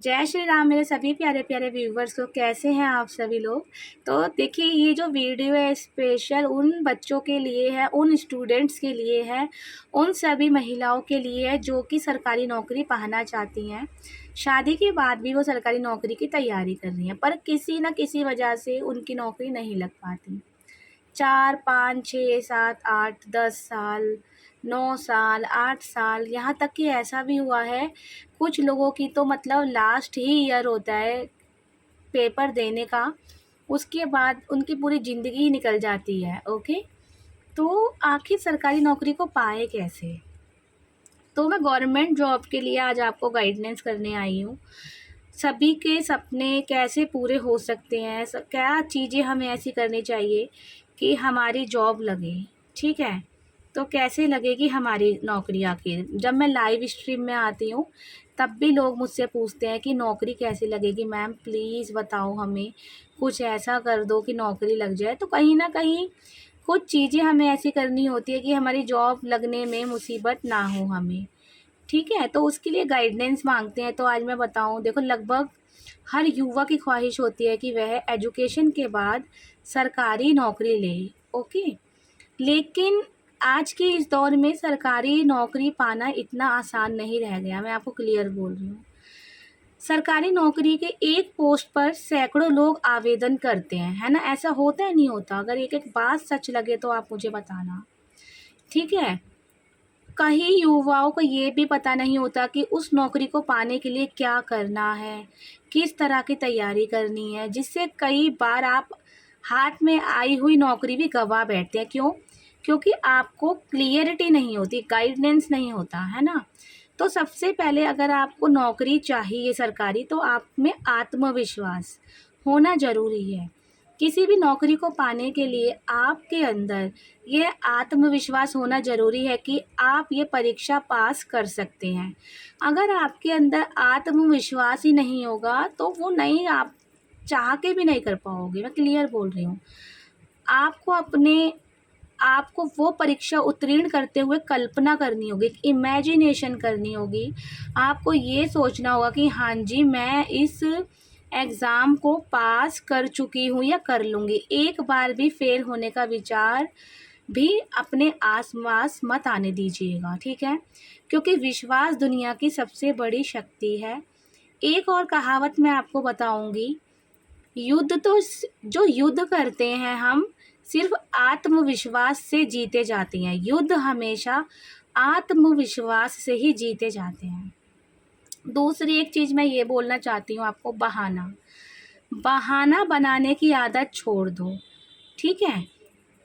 जय श्री राम मेरे सभी प्यारे प्यारे व्यूवर्स को। कैसे हैं आप सभी लोग। तो देखिए, ये जो वीडियो है स्पेशल उन बच्चों के लिए है, उन स्टूडेंट्स के लिए है, उन सभी महिलाओं के लिए है जो कि सरकारी नौकरी पाना चाहती हैं। शादी के बाद भी वो सरकारी नौकरी की तैयारी कर रही हैं, पर किसी न किसी वजह से उनकी नौकरी नहीं लग पाती। 4, 5, 6, 7, 8, 10 साल, 9 साल, 8 साल, यहाँ तक कि ऐसा भी हुआ है, कुछ लोगों की तो मतलब लास्ट ही ईयर होता है पेपर देने का, उसके बाद उनकी पूरी ज़िंदगी ही निकल जाती है। ओके, तो आखिर सरकारी नौकरी को पाए कैसे? तो मैं गवर्नमेंट जॉब के लिए आज आपको गाइडेंस करने आई हूँ। सभी के सपने कैसे पूरे हो सकते हैं, क्या चीज़ें हमें ऐसी करनी चाहिए कि हमारी जॉब लगे, ठीक है? तो कैसे लगेगी हमारी नौकरी आखिर? जब मैं लाइव स्ट्रीम में आती हूँ, तब भी लोग मुझसे पूछते हैं कि नौकरी कैसे लगेगी मैम, प्लीज़ बताओ हमें, कुछ ऐसा कर दो कि नौकरी लग जाए। तो कहीं न कहीं कुछ चीज़ें हमें ऐसी करनी होती है कि हमारी जॉब लगने में मुसीबत ना हो हमें, ठीक है? तो उसके लिए गाइडेंस माँगते हैं। तो आज मैं बताऊँ, देखो, लगभग हर युवा की ख्वाहिश होती है कि वह एजुकेशन के बाद सरकारी नौकरी ले, ओके? लेकिन आज के इस दौर में सरकारी नौकरी पाना इतना आसान नहीं रह गया, मैं आपको क्लियर बोल रही हूँ। सरकारी नौकरी के एक पोस्ट पर सैकड़ों लोग आवेदन करते हैं, है ना? ऐसा होता है, नहीं होता? अगर एक-एक बात सच लगे तो आप मुझे बताना, ठीक है? कई युवाओं को ये भी पता नहीं होता कि उस नौकरी को पाने के लिए क्या करना है, किस तरह की तैयारी करनी है, जिससे कई बार आप हाथ में आई हुई नौकरी भी गँवा बैठते हैं। क्यों? क्योंकि आपको क्लियरिटी नहीं होती, गाइडेंस नहीं होता, है ना? तो सबसे पहले अगर आपको नौकरी चाहिए सरकारी, तो आप में आत्मविश्वास होना ज़रूरी है। किसी भी नौकरी को पाने के लिए आपके अंदर ये आत्मविश्वास होना ज़रूरी है कि आप ये परीक्षा पास कर सकते हैं। अगर आपके अंदर आत्मविश्वास ही नहीं होगा, तो वो नहीं, आप चाह के भी नहीं कर पाओगे, मैं क्लियर बोल रही हूँ। आपको अपने आपको वो परीक्षा उत्तीर्ण करते हुए कल्पना करनी होगी, इमेजिनेशन करनी होगी। आपको ये सोचना होगा कि हाँ जी, मैं इस एग्ज़ाम को पास कर चुकी हूँ या कर लूँगी। एक बार भी फ़ेल होने का विचार भी अपने आस-पास मत आने दीजिएगा, ठीक है? क्योंकि विश्वास दुनिया की सबसे बड़ी शक्ति है। एक और कहावत मैं आपको बताऊँगी, युद्ध तो जो युद्ध करते हैं हम, सिर्फ आत्मविश्वास से जीते जाते हैं। युद्ध हमेशा आत्मविश्वास से ही जीते जाते हैं। दूसरी एक चीज़ मैं ये बोलना चाहती हूँ आपको, बहाना। बहाना बनाने की आदत छोड़ दो, ठीक है?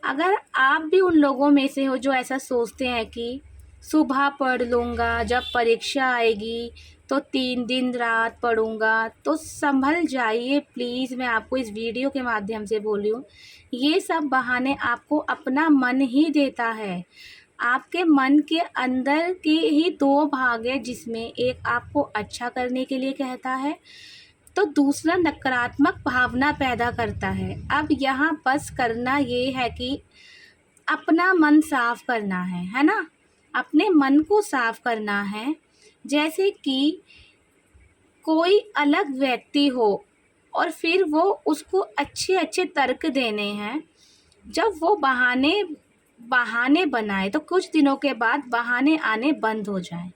अगर आप भी उन लोगों में से हो जो ऐसा सोचते हैं कि सुबह पढ़ लूँगा, जब परीक्षा आएगी तो 3 दिन रात पढ़ूँगा, तो संभल जाइए प्लीज़, मैं आपको इस वीडियो के माध्यम से बोल रही हूँ। ये सब बहाने आपको अपना मन ही देता है। आपके मन के अंदर के ही 2 भाग हैं, जिसमें एक आपको अच्छा करने के लिए कहता है, तो दूसरा नकारात्मक भावना पैदा करता है। अब यहाँ बस करना ये है कि अपना मन साफ करना है ना? अपने मन को साफ करना है। जैसे कि कोई अलग व्यक्ति हो और फिर वो उसको अच्छे-अच्छे तर्क देने हैं। जब वो बहाने बहाने बनाए तो कुछ दिनों के बाद बहाने आने बंद हो जाएँ।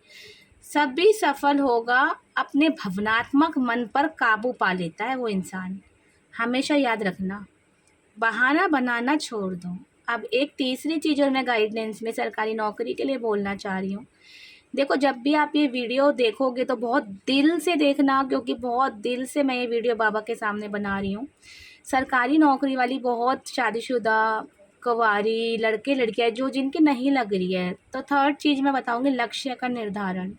सभी सफल होगा, अपने भावनात्मक मन पर काबू पा लेता है वो इंसान। हमेशा याद रखना, बहाना बनाना छोड़ दो। अब एक तीसरी चीज़ और मैं गाइडेंस में सरकारी नौकरी के लिए बोलना चाह रही हूँ। देखो, जब भी आप ये वीडियो देखोगे तो बहुत दिल से देखना, क्योंकि बहुत दिल से मैं ये वीडियो बाबा के सामने बना रही हूँ। सरकारी नौकरी वाली बहुत शादीशुदा, कुँवारी लड़के-लड़कियाँ जो जिनकी नहीं लग रही है। तो थर्ड चीज़ मैं बताऊँगी, लक्ष्य का निर्धारण।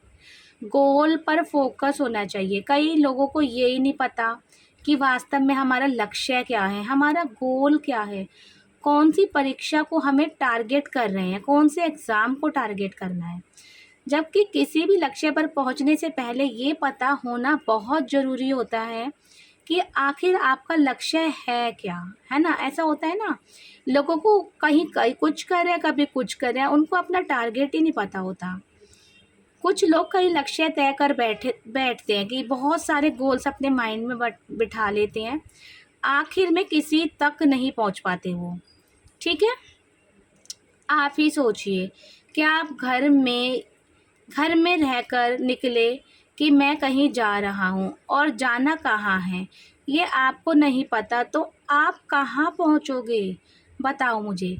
गोल पर फोकस होना चाहिए। कई लोगों को ये ही नहीं पता कि वास्तव में हमारा लक्ष्य क्या है, हमारा गोल क्या है, कौन-सी परीक्षा को हमें टारगेट कर रहे हैं, कौन से एग्ज़ाम को टारगेट करना है। जबकि किसी भी लक्ष्य पर पहुंचने से पहले ये पता होना बहुत ज़रूरी होता है कि आखिर आपका लक्ष्य है क्या, है ना? ऐसा होता है ना, लोगों को कहीं कहीं कुछ कर रहे हैं, कभी कुछ कर रहे हैं, उनको अपना टारगेट ही नहीं पता होता। कुछ लोग कई लक्ष्य तय कर बैठते हैं कि बहुत सारे गोल्स अपने माइंड में बिठा लेते हैं, आखिर में किसी तक नहीं पहुंच पाते वो। ठीक है, आप ही सोचिए कि आप घर में रहकर निकले कि मैं कहीं जा रहा हूँ और जाना कहाँ है ये आपको नहीं पता, तो आप कहाँ पहुँचोगे बताओ मुझे।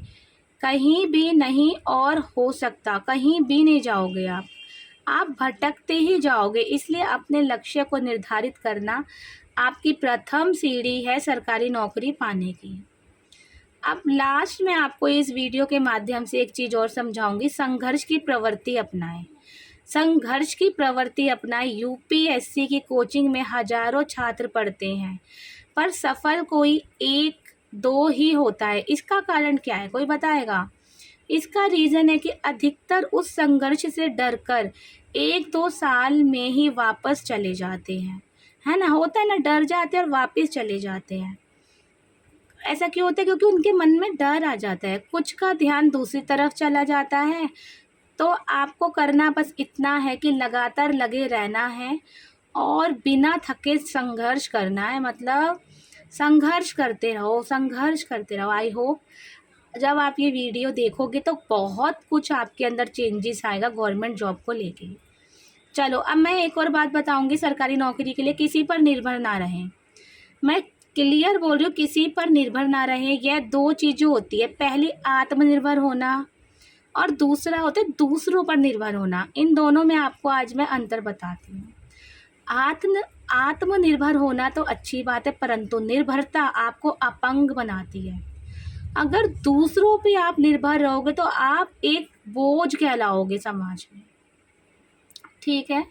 कहीं भी नहीं, और हो सकता कहीं भी नहीं जाओगे आप भटकते ही जाओगे। इसलिए अपने लक्ष्य को निर्धारित करना आपकी प्रथम सीढ़ी है सरकारी नौकरी पाने की। अब लास्ट में आपको इस वीडियो के माध्यम से एक चीज़ और समझाऊंगी, संघर्ष की प्रवृत्ति अपनाएं। संघर्ष की प्रवृत्ति अपनाएं। यूपीएससी की कोचिंग में हजारों छात्र पढ़ते हैं, पर सफल कोई एक दो ही होता है। इसका कारण क्या है, कोई बताएगा? इसका रीज़न है कि अधिकतर उस संघर्ष से डरकर 1-2 साल में ही वापस चले जाते हैं, है ना? होता है ना, डर जाते हैं और वापस चले जाते हैं। ऐसा क्यों होता है? क्योंकि उनके मन में डर आ जाता है, कुछ का ध्यान दूसरी तरफ चला जाता है। तो आपको करना बस इतना है कि लगातार लगे रहना है और बिना थके संघर्ष करना है। मतलब संघर्ष करते रहो, संघर्ष करते रहो। आई होप जब आप ये वीडियो देखोगे तो बहुत कुछ आपके अंदर चेंजेस आएगा गवर्नमेंट जॉब को लेके। चलो, अब मैं एक और बात बताऊंगी सरकारी नौकरी के लिए किसी पर निर्भर ना रहें। मैं क्लियर बोल रही हूँ, किसी पर निर्भर ना रहें। यह 2 चीज़ें होती है, पहली आत्मनिर्भर होना और दूसरा होता है दूसरों पर निर्भर होना। इन दोनों में आपको आज मैं अंतर बताती हूँ। आत्मनिर्भर होना तो अच्छी बात है, परंतु निर्भरता आपको अपंग बनाती है। अगर दूसरों पे आप निर्भर रहोगे तो आप एक बोझ कहलाओगे समाज में। ठीक है,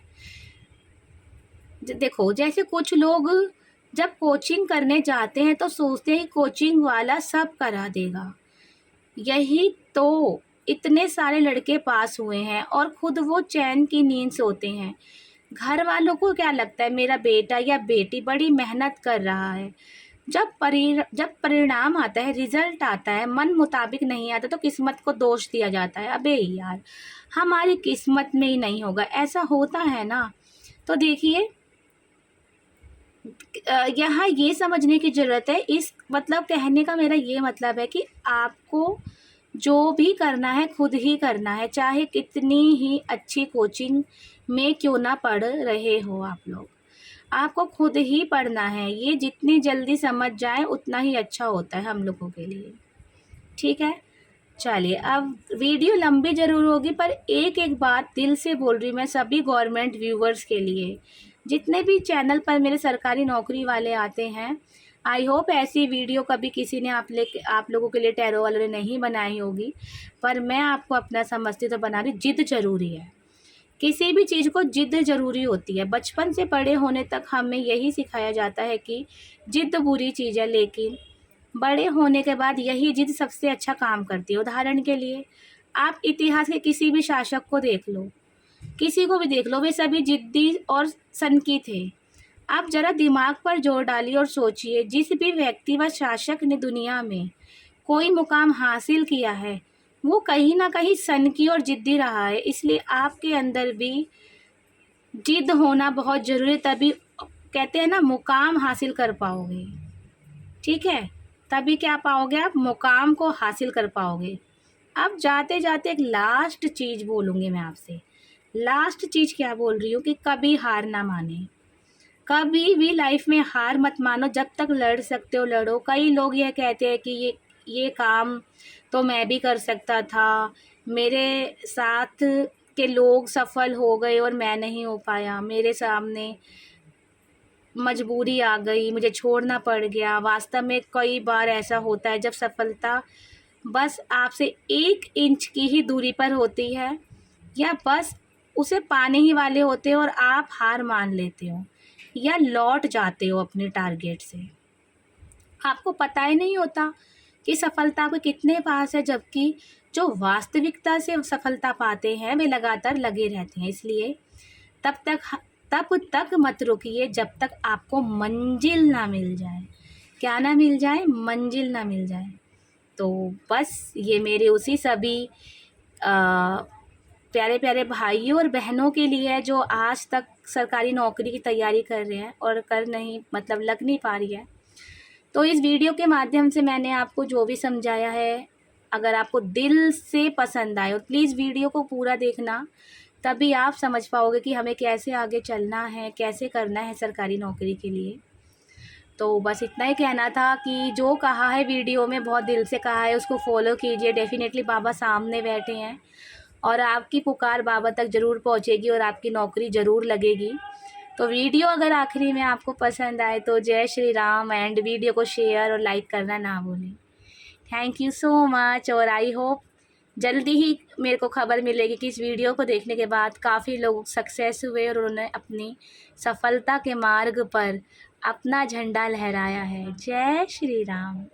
देखो जैसे कुछ लोग जब कोचिंग करने जाते हैं तो सोचते हैं कोचिंग वाला सब करा देगा। यही तो इतने सारे लड़के पास हुए हैं और खुद वो चैन की नींद सोते हैं। घर वालों को क्या लगता है, मेरा बेटा या बेटी बड़ी मेहनत कर रहा है। जब परिणाम आता है, रिजल्ट आता है, मन मुताबिक नहीं आता तो किस्मत को दोष दिया जाता है। अबे यार, हमारी किस्मत में ही नहीं होगा, ऐसा होता है ना। तो देखिए, यहाँ ये समझने की ज़रूरत है, इस मतलब कहने का मेरा ये मतलब है कि आपको जो भी करना है खुद ही करना है, चाहे कितनी ही अच्छी कोचिंग में क्यों ना पढ़ रहे हो आप लोग। आपको खुद ही पढ़ना है। ये जितनी जल्दी समझ जाए उतना ही अच्छा होता है हम लोगों के लिए। ठीक है, चलिए, अब वीडियो लंबी ज़रूर होगी पर एक एक बात दिल से बोल रही हूँ मैं सभी गवर्नमेंट व्यूवर्स के लिए, जितने भी चैनल पर मेरे सरकारी नौकरी वाले आते हैं। आई होप ऐसी वीडियो कभी किसी ने आप लोगों के लिए टैरो वालों ने नहीं बनाई होगी, पर मैं आपको अपना समझती तो बना रही। जिद ज़रूरी है, किसी भी चीज़ को जिद ज़रूरी होती है। बचपन से बड़े होने तक हमें यही सिखाया जाता है कि जिद बुरी चीज़ है, लेकिन बड़े होने के बाद यही जिद सबसे अच्छा काम करती है। उदाहरण के लिए आप इतिहास के किसी भी शासक को देख लो, किसी को भी देख लो, वे सभी जिद्दी और सनकी थे। आप ज़रा दिमाग पर जोर डालिए और सोचिए, जिस भी व्यक्ति व शासक ने दुनिया में कोई मुकाम हासिल किया है वो कहीं ना कहीं सनकी और जिद्दी रहा है। इसलिए आपके अंदर भी जिद होना बहुत ज़रूरी, तभी कहते हैं ना मुकाम हासिल कर पाओगे। ठीक है, तभी क्या पाओगे आप, मुकाम को हासिल कर पाओगे। अब जाते जाते एक लास्ट चीज़ बोलूँगी मैं आपसे। लास्ट चीज़ क्या बोल रही हूँ कि कभी हार ना माने। कभी भी लाइफ में हार मत मानो, जब तक लड़ सकते हो लड़ो। कई लोग यह कहते हैं कि ये काम तो मैं भी कर सकता था, मेरे साथ के लोग सफल हो गए और मैं नहीं हो पाया, मेरे सामने मजबूरी आ गई, मुझे छोड़ना पड़ गया। वास्तव में कई बार ऐसा होता है जब सफलता बस आपसे 1 इंच की ही दूरी पर होती है, या बस उसे पाने ही वाले होते हो और आप हार मान लेते हो या लौट जाते हो अपने टारगेट से। आपको पता ही नहीं होता कि सफलता आपके कितने पास है, जबकि जो वास्तविकता से सफलता पाते हैं वे लगातार लगे रहते हैं। इसलिए तब तक मत रुकिए जब तक आपको मंजिल ना मिल जाए। क्या ना मिल जाए? मंजिल ना मिल जाए। तो बस ये मेरे उसी सभी प्यारे प्यारे भाइयों और बहनों के लिए है जो आज तक सरकारी नौकरी की तैयारी कर रहे हैं और कर नहीं मतलब लग नहीं पा रही है। तो इस वीडियो के माध्यम से मैंने आपको जो भी समझाया है, अगर आपको दिल से पसंद आए और प्लीज़ वीडियो को पूरा देखना, तभी आप समझ पाओगे कि हमें कैसे आगे चलना है, कैसे करना है सरकारी नौकरी के लिए। तो बस इतना ही कहना था कि जो कहा है वीडियो में बहुत दिल से कहा है, उसको फॉलो कीजिए। डेफ़िनेटली बाबा सामने बैठे हैं और आपकी पुकार बाबा तक ज़रूर पहुंचेगी और आपकी नौकरी ज़रूर लगेगी। तो वीडियो अगर आखिरी में आपको पसंद आए तो जय श्री राम, एंड वीडियो को शेयर और लाइक करना ना भूलें। Thank you so much. और आई होप जल्दी ही मेरे को खबर मिलेगी कि इस वीडियो को देखने के बाद काफ़ी लोग सक्सेस हुए और उन्होंने अपनी सफलता के मार्ग पर अपना झंडा लहराया है। जय श्री राम।